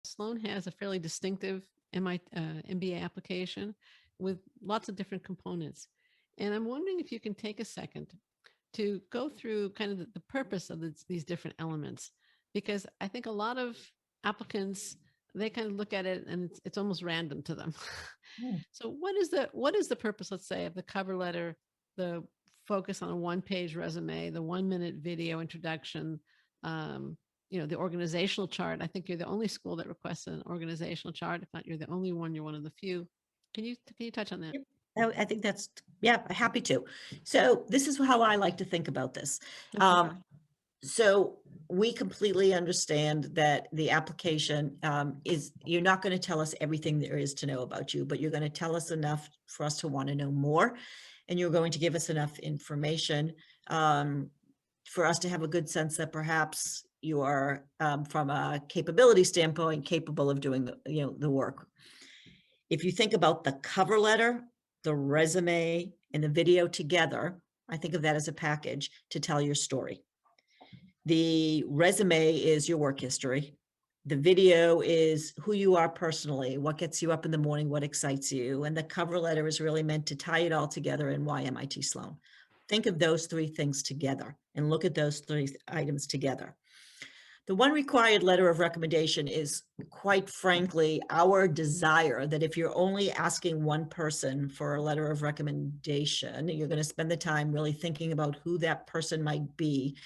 Sloan has a fairly distinctive MBA application with lots of different components. And I'm wondering if you can take a second to go through kind of the purpose of these different elements, because I think a lot of applicants, they kind of look at it and it's almost random to them. Mm. So what is the purpose, let's say, of the cover letter, the focus on a one-page resume, the 1-minute video introduction, um, the organizational chart? I think you're the only school that requests an organizational chart. If not, you're the only one. You're one of the few. Can you touch on that? Yep. I think that's, yeah, happy to. So this is how I like to think about this. Okay. So we completely understand that the application is, you're not going to tell us everything there is to know about you, but you're going to tell us enough for us to want to know more. And you're going to give us enough information for us to have a good sense that perhaps you are, from a capability standpoint, capable of doing the work. If you think about the cover letter, the resume, and the video together, I think of that as a package to tell your story. The resume is your work history. The video is who you are personally, what gets you up in the morning, what excites you. And the cover letter is really meant to tie it all together in why MIT Sloan. Think of those three things together and look at those three items together. The one required letter of recommendation is, quite frankly, our desire that if you're only asking one person for a letter of recommendation, you're going to spend the time really thinking about who that person might be.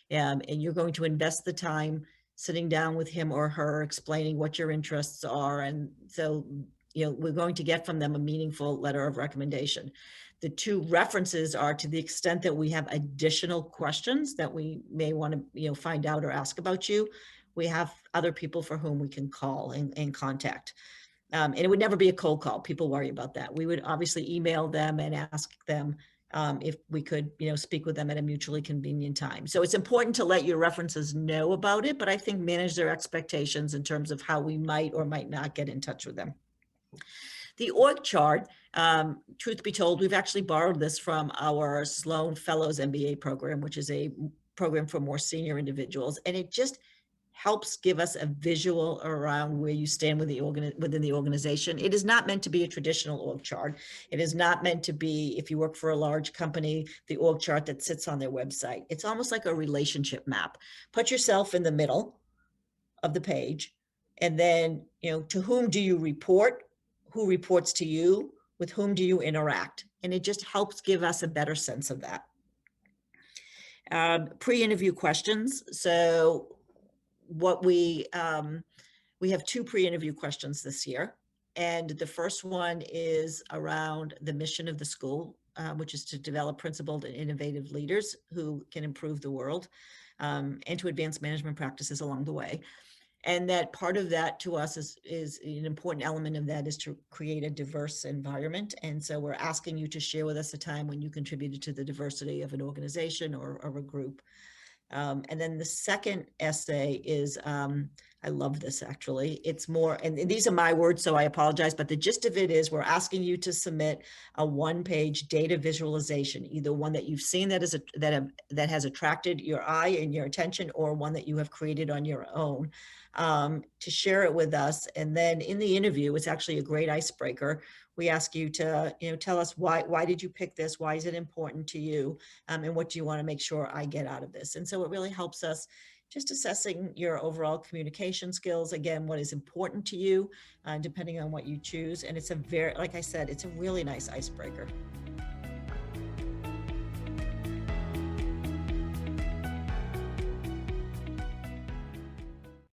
And you're going to invest the time sitting down with him or her, explaining what your interests are. And so, we're going to get from them a meaningful letter of recommendation. The two references are, to the extent that we have additional questions that we may want to, find out or ask about you, we have other people for whom we can call and contact. And it would never be a cold call. People worry about that. We would obviously email them and ask them if we could, speak with them at a mutually convenient time. So it's important to let your references know about it, but I think manage their expectations in terms of how we might or might not get in touch with them. The org chart, truth be told, we've actually borrowed this from our Sloan Fellows MBA program, which is a program for more senior individuals. And it just helps give us a visual around where you stand within the organization. It is not meant to be a traditional org chart. It is not meant to be, if you work for a large company, the org chart that sits on their website. It's almost like a relationship map. Put yourself in the middle of the page, and then, to whom do you report? Who reports to you? With whom do you interact? And it just helps give us a better sense of that. Pre-interview questions. So what we have two pre-interview questions this year. And the first one is around the mission of the school, which is to develop principled and innovative leaders who can improve the world, and to advance management practices along the way. And that part of that to us is an important element of that is to create a diverse environment. And so we're asking you to share with us a time when you contributed to the diversity of an organization or a group. And then the second essay is, I love this actually. It's more, and these are my words, so I apologize, but the gist of it is we're asking you to submit a one-page data visualization, either one that you've seen that has attracted your eye and your attention, or one that you have created on your own, to share it with us. And then in the interview, it's actually a great icebreaker. We ask you to, tell us why did you pick this? Why is it important to you? And what do you want to make sure I get out of this? And so it really helps us just assessing your overall communication skills. Again, what is important to you, depending on what you choose. And it's like I said, it's a really nice icebreaker.